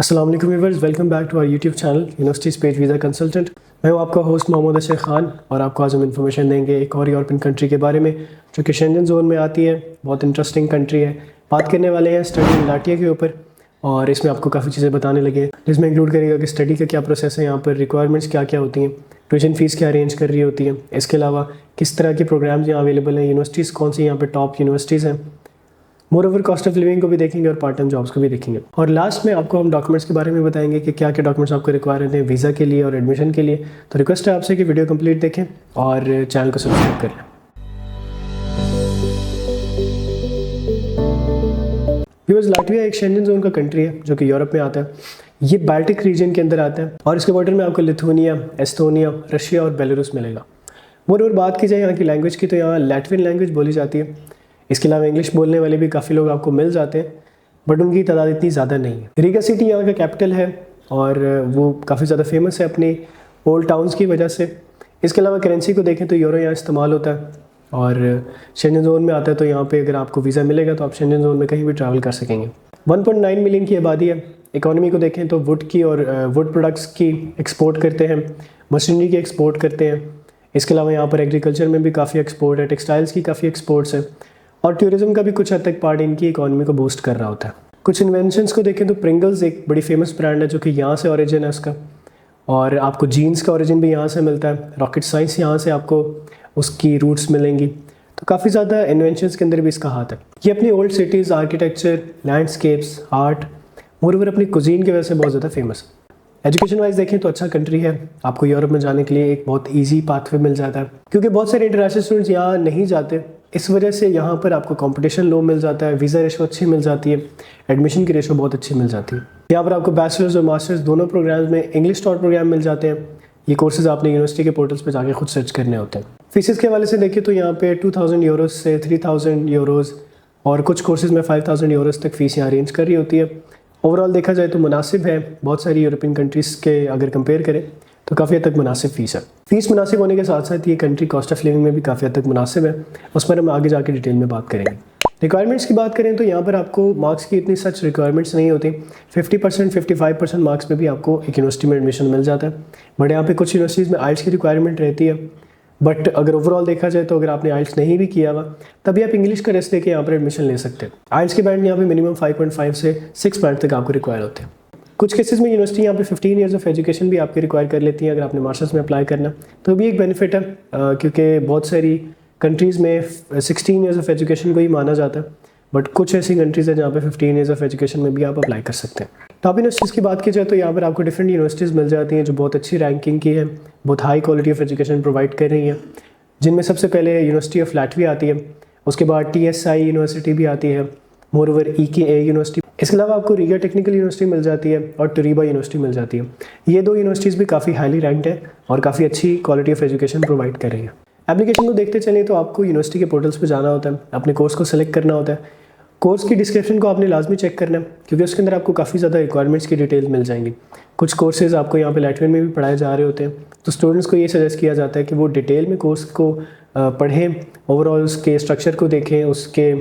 अस्सलाम वालेकुम viewers, welcome back to our YouTube channel university space visa consultant. मैं हूं आपका होस्ट मोहम्मद अशर खान और आपको आज हम इन्फॉर्मेशन देंगे एक और यूरोपियन कंट्री के बारे में जो कि शेंजन जोन में आती है। बहुत इंटरेस्टिंग कंट्री है। बात करने वाले हैं स्टडी इन लाटिया के ऊपर और इसमें आपको काफ़ी चीज़ें बताने लगे, जिसमें इंक्लूड करेगा कि स्टडी का क्या प्रोसेस है, यहाँ पर रिक्वायरमेंट्स क्या क्या होती हैं, ट्यूशन फ़ीस क्या अरेंज कर रही होती है, इसके अलावा किस तरह के प्रोग्राम्स यहाँ अवेलेबल हैं, यूनिवर्सिटीज़ कौन सी यहाँ पर टॉप यूनिवर्सिटीज़ हैं, more over cost of living को भी देखेंगे और पार्ट टाइम जॉब्स को भी देखेंगे। और लास्ट में आपको हम डॉक्यूमेंट्स के बारे में बताएंगे कि क्या क्या डॉक्यूमेंट्स आपको रिक्वायर हैं वीज़ा के लिए और एडमिशन के लिए। तो रिक्वेस्ट है आपसे कि वीडियो कंप्लीट देखें और चैनल को सब्सक्राइब कर लें। व्यूअर्स, लाटविया एक शेंजन जोन का कंट्री है जो कि यूरोप में आता है। ये बाल्टिक रीजन के अंदर आता है और इसके बॉर्डर में आपको लिथुआनिया, एस्टोनिया, रशिया और बेलारूस मिलेगा। मोर ओवर बात की जाए यहाँ की लैंग्वेज की, तो यहाँ लैटवियन लैंग्वेज बोली जाती है। इसके अलावा इंग्लिश बोलने वाले भी काफ़ी लोग आपको मिल जाते हैं, बट उनकी तादाद इतनी ज़्यादा नहीं है। रीगा सिटी यहाँ का कैपिटल है और वो काफ़ी ज़्यादा फेमस है अपनी ओल्ड टाउन्स की वजह से। इसके अलावा करेंसी को देखें तो यूरो यहाँ इस्तेमाल होता है और शेंजन जोन में आता है, तो यहाँ पे अगर आपको वीज़ा मिलेगा तो आप शेंजन जोन में कहीं भी ट्रैवल कर सकेंगे। 1.9 मिलियन की आबादी है। इकोनॉमी को देखें तो वुड की और वुड प्रोडक्ट्स की एक्सपोर्ट करते हैं, मशीनरी की एक्सपोर्ट करते हैं। इसके अलावा यहाँ पर एग्रीकल्चर में भी काफ़ी एक्सपोर्ट है, टेक्सटाइल्स की काफ़ी एक्सपोर्ट्स है और टूरिज्म का भी कुछ हद तक पार्ट इनकी इकोनॉमी को बूस्ट कर रहा होता है। कुछ इन्वेंशंस को देखें तो प्रिंगल्स एक बड़ी फेमस ब्रांड है जो कि यहाँ से ओरिजिन है उसका, और आपको जीन्स का ओरिजिन भी यहाँ से मिलता है। रॉकेट साइंस यहाँ से आपको उसकी रूट्स मिलेंगी। तो काफ़ी ज़्यादा इन्वेंशंस के अंदर भी इसका हाथ है। ये अपनी old cities, architecture, landscapes, art, moreover अपनी कुजीन की वजह से बहुत ज़्यादा फेमस है। एजुकेशन वाइज देखें तो अच्छा कंट्री है। आपको यूरोप में जाने के लिए एक बहुत ईजी पाथवे मिल जाता है क्योंकि बहुत सारे इंटरनेशनल स्टूडेंट्स यहाँ नहीं जाते। इस वजह से यहाँ पर आपको कंपटीशन लो मिल जाता है, वीज़ा रेशो अच्छी मिल जाती है, एडमिशन की रेशो बहुत अच्छी मिल जाती है। यहाँ पर आपको बैचलर्स और मास्टर्स दोनों प्रोग्राम्स में इंग्लिश टॉट प्रोग्राम मिल जाते हैं। ये कोर्सेज आपने यूनिवर्सिटी के पोर्टल्स पे जाके खुद सर्च करने होते हैं। फीसिस के हवाले से देखिए तो यहाँ पे 2000 यूरोज से 3000 यूरोज़ और कुछ कोर्सेज में 5000 यूरोज़ तक फ़ीस यहाँ अरेंज कर रही होती है। ओवरऑल देखा जाए तो मुनासिब है, बहुत सारी यूरोपियन कंट्रीज़ के अगर कंपेयर करें तो काफ़ी हद तक मुनासिब फ़ीस है। फ़ीस मुनासिब होने के साथ साथ ये कंट्री कॉस्ट ऑफ लिविंग में भी काफ़ी हद तक मुनासिब है। उस पर हम आगे जाके डिटेल में बात करेंगे। रिक्वायरमेंट्स की बात करें तो यहाँ पर आपको मार्क्स की इतनी सच रिक्वायरमेंट्स नहीं होती। 50%, 55% मार्क्स में भी आपको एक यूनिवर्सिटी में एडमिशन मिल जाता है। बट यहाँ पे कुछ यूनिवर्सिटीज़ में आइल्स की रिक्वायरमेंट रहती है। बट अगर ओवरऑल देखा जाए तो अगर आपने आइल्स नहीं भी किया हुआ तभी आप इंग्लिश का टेस्ट देके यहाँ पर एडमिशन ले सकते हैं। आइल्स के बैंड यहाँ पे मिनिमम 5.5 से 6 बैंड तक आपको रिक्वायर होते हैं। कुछ केसेस में यूनिवर्सिटी यहाँ पे 15 ईयर्स ऑफ एजुकेशन भी आपके रिक्वायर कर लेती है अगर आपने मास्टर्स में अप्लाई करना, तो भी एक बेनिफिट है क्योंकि बहुत सारी कंट्रीज़ में 16 ईयर्स ऑफ एजुकेशन को ही माना जाता है। बट कुछ ऐसी कंट्रीज़ हैं जहाँ पे 15 ईयर्स ऑफ एजुकेशन में भी आप अप्लाई कर सकते हैं। टॉप यूनिवर्सिटीज़ की बात की जाए तो यहाँ पर आपको डिफरेंट यूनिवर्सिटीज़ मिल जाती हैं जो बहुत अच्छी रैंकिंग की है, बहुत high quality of education provide कर रही हैं, जिनमें सबसे पहले यूनिवर्सिटी ऑफ लाटविया आती है। उसके बाद TSI यूनिवर्सिटी भी आती है, मोर ओवर EKA यूनिवर्सिटी। इसके अलावा आपको रीगा टेक्निकल यूनिवर्सिटी मिल जाती है और टुरीबा यूनिवर्सिटी मिल जाती है। ये दो यूनिवर्सिटीज़ भी काफ़ी हाईली रैंक्ड है और काफ़ी अच्छी क्वालिटी ऑफ एजुकेशन प्रोवाइड कर रही है। एप्लीकेशन को देखते चलें तो आपको यूनिवर्सिटी के पोर्टल्स पे जाना होता है, अपने कोर्स को सिलेक्ट करना होता है। कोर्स की डिस्क्रिप्शन को आपने लाजमी चेक करना है क्योंकि उसके अंदर आपको काफ़ी ज़्यादा रिक्वायरमेंट्स की डिटेल मिल जाएंगी। कुछ कोर्सेज़ आपको यहाँ पे लैटवियन में भी पढ़ाए जा रहे होते हैं, तो स्टूडेंट्स को ये सजेस्ट किया जाता है कि वो डिटेल में कोर्स को पढ़ें, ओवरऑल उसके स्ट्रक्चर को देखें, उसके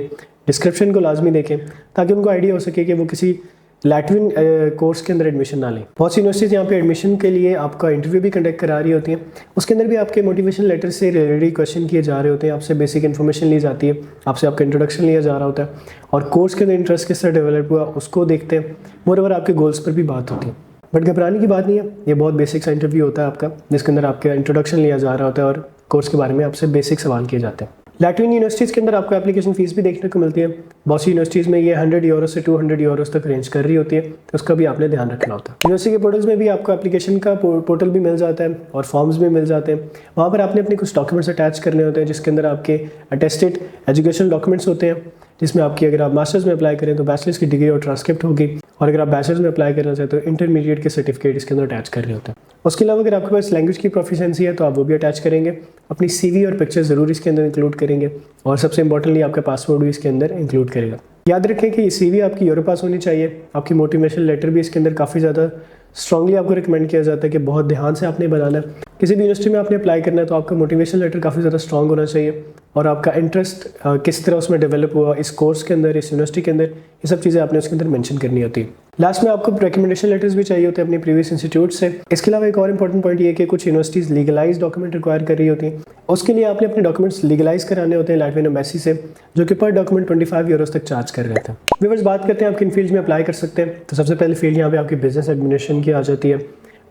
डिस्क्रिप्शन को लाजमी देखें ताकि उनको आइडिया हो सके कि वो किसी लैटवियन कोर्स के अंदर एडमिशन ना लें। बहुत सी यूनिवर्सिटीज़ यहाँ पे एडमिशन के लिए आपका इंटरव्यू भी कंडक्ट करा रही होती हैं। उसके अंदर भी आपके मोटिवेशन लेटर से रिलेटेड क्वेश्चन किए जा रहे होते हैं, आपसे बेसिक इन्फॉर्मेशन ली जाती है, आपसे आपका इंट्रोडक्शन लिया जा रहा होता है और कोर्स के अंदर इंटरेस्ट किस तरह डेवलप हुआ उसको देखते हैं। मोरओवर आपके गोल्स पर भी बात होती है। बट घबराने की बात नहीं है, ये बहुत बेसिक सा इंटरव्यू होता है आपका, जिसके अंदर आपका इंट्रोडक्शन लिया जा रहा होता है और कोर्स के बारे में आपसे बेसिक सवाल किए जाते हैं। लैटवियन यूनिवर्सिटीज़ के अंदर आपको एप्लीकेशन फ़ीस भी देखने को मिलती है। बहुत सी यूनिवर्सिटीज़ में ये 100 यूरो से 200 यूरोज़ तक रेंज कर रही होती है, तो उसका भी आपने ध्यान रखना होता है। यूनिवर्सिटी के पोर्टल्स में भी आपको एप्लीकेशन का पोर्टल भी मिल जाता है और फॉर्म्स भी मिल जाते हैं। वहाँ पर आपने अपने कुछ डॉक्यूमेंट्स अटैच करने होते हैं जिसके अंदर आपके अटेस्टेड एजुकेशनल डॉक्यूमेंट्स होते हैं, जिसमें आपकी अगर आप मास्टर्स में अप्लाई करें तो बैचलर्स की डिग्री और ट्रांसक्रिप्ट होगी और अगर आप बैचलर्स में अप्लाई करना चाहते हो तो इंटरमीडिएट के सर्टिफिकेट इसके अंदर अटैच कर रहे होते हैं। उसके अलावा अगर आपके पास लैंग्वेज की प्रोफिशिएंसी है तो आप वो भी अटैच करेंगे। अपनी CV और पिक्चर ज़रूर इसके अंदर इंक्लूड करेंगे और सबसे इंपॉर्टेंटली आपका पासपोर्ट भी इसके अंदर इंक्लूड करेगा। याद रखें कि CV आपकी यूरो पास होनी चाहिए। आपकी मोटिवेशन लेटर भी इसके अंदर काफ़ी ज़्यादा स्ट्रांगली आपको रिकमेंड किया जाता है कि बहुत ध्यान से आपने बनाना है। किसी भी यूनिवर्सिटी में आपने अप्लाई करना है तो आपका मोटिवेशन लेटर काफ़ी ज़्यादा स्ट्रांग होना चाहिए और आपका इंटरेस्ट किस तरह उसमें डेवलप हुआ इस कोर्स के अंदर, इस यूनिवर्सिटी के अंदर, ये सब चीज़ें आपने उसके अंदर मेंशन करनी होती है। लास्ट में आपको रिकमेंडेशन लेटर्स भी चाहिए होते हैं अपने प्रीवियस इंस्टीट्यूट से। इसके अलावा एक और इंपॉर्टेंट पॉइंट ये है कि कुछ यूनिवर्सिटीज़ लीगलाइज डॉक्यूमेंट रिक्वायर कर रही होती हैं। उसके लिए आपने अपने डॉक्यूमेंट्स लीगलाइज कराने होते हैं लाटवियन एम्बेसी से, जो कि पर डॉक्यूमेंट 25 यूरोस तक चार्ज कर रहे थे। व्यूअर्स, बात करते हैं आप किन फील्ड्स में अप्लाई कर सकते हैं। तो सबसे पहले फील्ड यहाँ पे आपकी बिजनेस एडमिनिस्ट्रेशन की आ जाती है।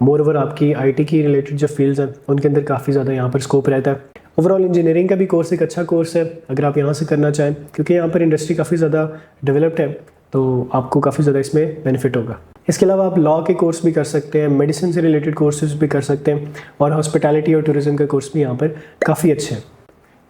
मोर ओवर आपकी IT की रिलेटेड जो फील्ड्स हैं उनके अंदर काफ़ी ज़्यादा यहाँ पर स्कोप रहता है। ओवरऑल इंजीनियरिंग का भी कोर्स एक अच्छा कोर्स है अगर आप यहाँ से करना चाहें, क्योंकि यहाँ पर इंडस्ट्री काफ़ी ज़्यादा डेवलप्ड है, तो आपको काफ़ी ज़्यादा इसमें बेनिफिट होगा। इसके अलावा आप लॉ के कोर्स भी कर सकते हैं, मेडिसिन से रिलेटेड कोर्सेज भी कर सकते हैं, और हॉस्पिटैलिटी और टूरिज्म का कोर्स भी यहाँ पर काफ़ी अच्छे हैं।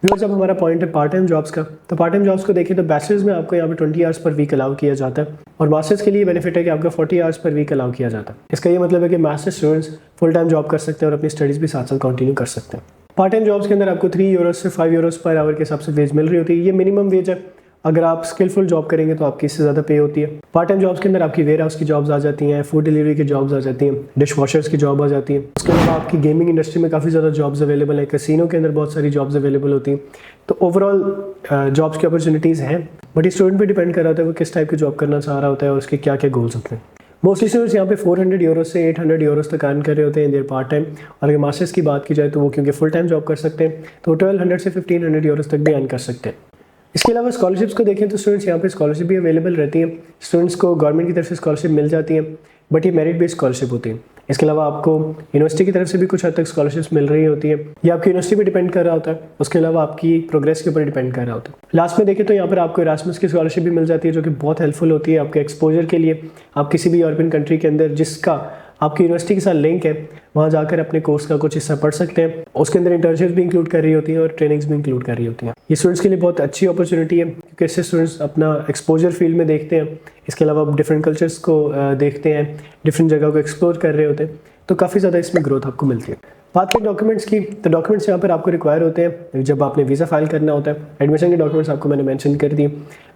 व्यूअर्स, अब हमारा पॉइंट है पार्ट टाइम जॉब्स का। तो पार्ट टाइम जॉब्स को देखें तो बैचलर्स में आपको यहाँ पे 20 आवर्स पर वीक अलाउ किया जाता है, और मास्टर्स के लिए बेनिफिट है कि आपका 40 आवर्स पर वीक अलाउ किया जाता है। इसका ये मतलब है कि masters students full time job कर सकते हैं और अपनी स्टडीज़ भी साथ साथ कंटिन्यू कर सकते हैं। पार्ट टाइम जॉब्स के अंदर आपको 3 यूरोस से 5 यूरोस पर आवर के हिसाब से वेज मिल रही होती है। ये मिनिमम वेज है। अगर आप स्किलफुल जॉब करेंगे तो आपकी इससे ज़्यादा पे होती है। पार्ट टाइम जॉब्स के अंदर आपकी वेयर हाउस की जॉब्स आ जाती हैं, फूड डिलीवरी की जॉब्स आ जाती हैं, डिश वॉशर्स की जॉब आ जाती है। उसके अलावा आपकी गेमिंग इंडस्ट्री में काफ़ी ज़्यादा जॉब्स अवेलेबल है, कैसीनो के अंदर बहुत सारी जॉब्स अवेलेबल होती हैं। तो ओवरऑल जॉब्स की अपॉर्चुनिटीज़ हैं, बट ये स्टूडेंट पे डिपेंड कर रहा होता है वो किस टाइप की जॉब करना चाह रहा होता है और उसके क्या क्या गोल्स होते हैं। मोस्टली स्टूडेंट्स यहाँ पे 400 यूरोस से 800 यूरोस तक अर्न कर रहे होते हैं इन देयर पार्ट टाइम, और अगर मास्टर्स की बात की जाए तो वो क्योंकि फुल टाइम जॉब कर सकते हैं तो 1200 से 1500 यूरोस तक भी अर्न कर सकते हैं। इसके अलावा स्कॉलरशिप्स को देखें तो स्टूडेंट्स यहाँ पे स्कॉलरशिप भी अवेलेबल रहती है। स्टूडेंट्स को गवर्नमेंट की तरफ से स्कॉलरशिप मिल जाती है, बट ये मेरिट बेस्ड स्कॉलरशिप होती है। इसके अलावा आपको यूनिवर्सिटी की तरफ से भी कुछ हद तक स्कॉलरशिप्स मिल रही होती है। ये आपकी यूनिवर्सिटी पे डिपेंड कर रहा होता है, उसके अलावा आपकी प्रोग्रेस के ऊपर डिपेंड कर रहा होता है। लास्ट में देखें तो यहाँ पर आपको इरास्मस की स्कॉलरशिप भी मिल जाती है, जो कि बहुत हेल्पफुल होती है आपके एक्सपोजर के लिए। आप किसी भी यूरोपियन कंट्री के अंदर जिसका आपकी यूनिवर्सिटी के साथ लिंक है वहाँ जाकर अपने कोर्स का कुछ हिस्सा पढ़ सकते हैं। उसके अंदर इंटर्नशिप्स भी इंक्लूड कर रही होती हैं और ट्रेनिंग्स भी इंक्लूड कर रही होती हैं। ये स्टूडेंट्स के लिए बहुत अच्छी अपॉर्चुनिटी है, क्योंकि इससे स्टूडेंट्स अपना एक्सपोजर फील्ड में देखते हैं। इसके अलावा आप डिफरेंट कल्चर्स को देखते हैं, डिफरेंट जगह को एक्सप्लोर कर रहे होते हैं, तो काफ़ी ज़्यादा इसमें ग्रोथ आपको मिलती है। बात करें डॉक्यूमेंट्स की, तो डॉक्यूमेंट्स यहाँ पर आपको रिक्वायर होते हैं जब आपने वीज़ा फाइल करना होता है। एडमिशन के डॉक्यूमेंट्स आपको मैंने मेंशन कर दिए।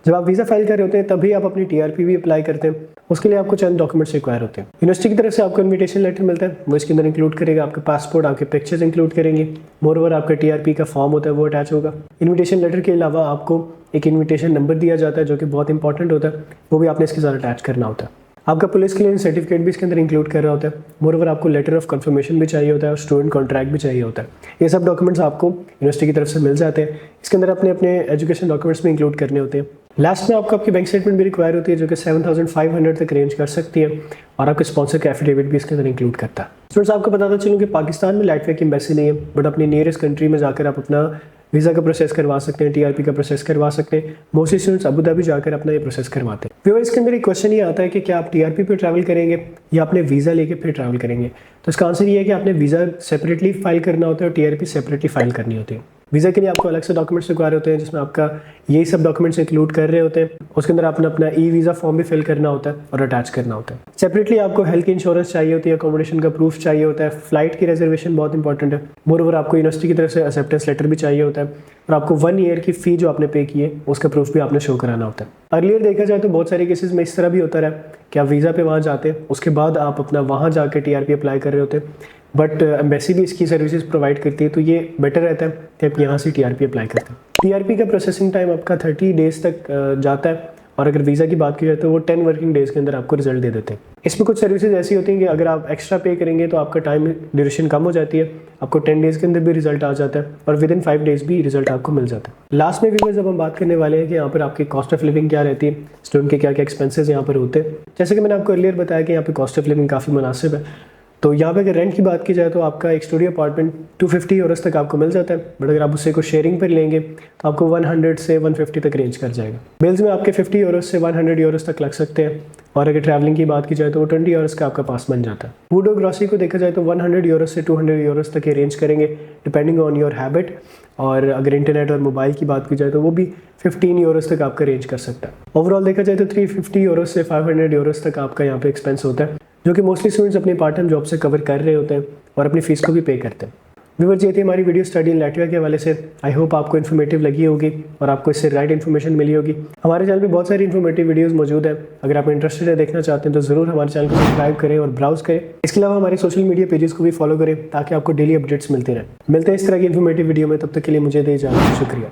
जब आप वीज़ा फाइल कर रहे होते हैं तभी आप अपनी TRP भी अप्लाई करते हैं, उसके लिए आपको चंद डॉक्यूमेंट्स रिक्वायर होते हैं। यूनिवर्सिटी की तरफ से आपको इन्विटेशन लेटर मिलता है, वो इसके अंदर इंक्लूड करेगा आपके पासपोर्ट, आपके पिक्चर्स इंक्लूड करेंगे। मोरओवर आपका TRP का फॉर्म होता है वो अटैच होगा। इन्विटेशन लेटर के अलावा आपको एक इन्विटेशन नंबर दिया जाता है जो कि बहुत इंपॉर्टेंट होता है, वो भी आपने इसके साथ अटैच करना होता है। आपका पुलिस क्लियरेंस सर्टिफिकेट भी इसके अंदर इंक्लूड कर रहा होता है। मोरओवर आपको लेटर ऑफ कंफर्मेशन भी चाहिए होता है और स्टूडेंट कॉन्ट्रैक्ट भी चाहिए होता है। ये सब डॉक्यूमेंट्स आपको यूनिवर्सिटी की तरफ से मिल जाते हैं। इसके अंदर अपने अपने एजुकेशन डॉक्यूमेंट्स भी इंक्लूड करने होते हैं। लास्ट में आपको आपकी बैंक स्टेटमेंट भी रिक्वायर होती है, जो कि 7500 तक रेंज कर सकती है, और आपके स्पॉन्सर का एफिडेविट भी इसके अंदर इंक्लूड करता है। स्टूडेंट्स, आपको बताता चलूँ कि पाकिस्तान में लाटविया की एम्बेसी नहीं है, बट अपनी नियरेस्ट कंट्री में जाकर आप अपना वीज़ा का प्रोसेस करवा सकते हैं, TRP का प्रोसेस करवा सकते हैं। मोस्टली स्टूडेंट्स अबू धाबी जाकर अपना ये प्रोसेस करवाते हैं। व्यूअर्स, इसके अंदर एक क्वेश्चन ये आता है कि क्या आप TRP पे ट्रैवल करेंगे या अपने वीज़ा लेके फिर ट्रैवल करेंगे। तो इसका आंसर ये है कि आपने वीज़ा सेपरेटली फाइल करना होता है और TRP सेपरेटली फाइल करनी होती है। वीज़ा के लिए आपको अलग से डॉक्यूमेंट्स रिक्वायर होते हैं, जिसमें आपका यही सब डॉक्यूमेंट्स इंक्लूड कर रहे होते हैं। उसके अंदर आपने अपना ई-वीज़ा फॉर्म भी फिल करना होता है और अटैच करना होता है। सेपरेटली आपको हेल्थ इंश्योरेंस चाहिए होती है, अकोमोडेशन का प्रूफ चाहिए होता है, फ्लाइट की रिजर्वेशन बहुत इंपॉर्टेंट है। मोरओवर आपको यूनिवर्सिटी की तरफ से एक्सेप्टेंस लेटर भी चाहिए होता है, और आपको 1 ईयर की फ़ी जो आपने पे की है उसका प्रूफ भी आपने शो कराना होता है। अर्लियर देखा जाए तो बहुत सारे केसेस में इस तरह भी होता रहा कि आप वीज़ा पे वहाँ जाते हैं, उसके बाद आप अपना वहाँ जाकर TRP अप्लाई कर रहे होते हैं, बट एम्बेसी भी इसकी सर्विसेज प्रोवाइड करती है, तो ये बेटर रहता है कि आप यहाँ से TRP अप्लाई करते हैं। TRP का प्रोसेसिंग टाइम आपका 30 डेज़ तक जाता है, और अगर वीज़ा की बात की जाए तो वो 10 वर्किंग डेज़ के अंदर आपको रिजल्ट दे देते हैं। इसमें कुछ सर्विसेज ऐसी होती हैं कि अगर आप एक्स्ट्रा पे करेंगे तो आपका टाइम ड्यूरेशन कम हो जाती है, आपको 10 डेज़ के अंदर भी रिजल्ट आ जाता है, और विद इन 5 डेज़ भी रिजल्ट आपको मिल जाता है। लास्ट में व्यूअर्स, जब हम बात करने वाले हैं कि यहाँ पर आपकी कॉस्ट ऑफ लिविंग क्या रहती है, स्टूडेंट के क्या क्या एक्सपेंसेस यहाँ पर होते हैं। जैसे कि मैंने आपको अर्लियर बताया कि यहाँ पे कॉस्ट ऑफ लिविंग काफ़ी मुनासिब है। तो यहाँ पे अगर रेंट की बात की जाए तो आपका एक स्टूडियो अपार्टमेंट 250 यूरोस तक आपको मिल जाता है, बट अगर आप उससे को शेयरिंग पर लेंगे तो आपको 100 से 150 तक रेंज कर जाएगा। बिल्स में आपके 50 यूरोस से 100 यूरोस तक लग सकते हैं, और अगर ट्रैवलिंग की बात की जाए तो वो 20 यूरोस का आपका पास बन जाता है। फूड और ग्रॉसरी को देखा जाए तो 100 यूरोस से 200 यूरोस तक ये रेंज करेंगे, डिपेंडिंग ऑन योर हैबिट। और अगर इंटरनेट और मोबाइल की बात की जाए तो वो भी 15 यूरोस तक आपका रेंज कर सकता है। ओवरऑल देखा जाए तो 350 यूरोस से 500 यूरोस तक आपका यहाँ पे एक्सपेंस होता है, जो कि मोस्टली स्टूडेंट्स अपनी पार्ट टाइम जॉब से कवर कर रहे होते हैं और अपनी फीस को भी पे करते हैं। व्यूअर्स, ये थी हमारी वीडियो स्टडी इन लाटविया के हवाले से। आई होप आपको इन्फॉर्मेटिव लगी होगी और आपको इससे राइट इन्फॉर्मेशन मिली होगी। हमारे चैनल पे बहुत सारी इन्फॉर्मेटिव वीडियोस मौजूद है, अगर आप इंटरेस्टेड है, देखना चाहते हैं तो ज़रूर हमारे चैनल को सब्सक्राइब करें और ब्राउज करें। इसके अलावा हमारे सोशल मीडिया पेजेस को भी फॉलो करें ताकि आपको डेली अपडेट्स मिलते रहें। मिलते हैं इस तरह की इन्फॉर्मेटिव वीडियो में, तब तक के लिए मुझे दे इजाज़त। शुक्रिया।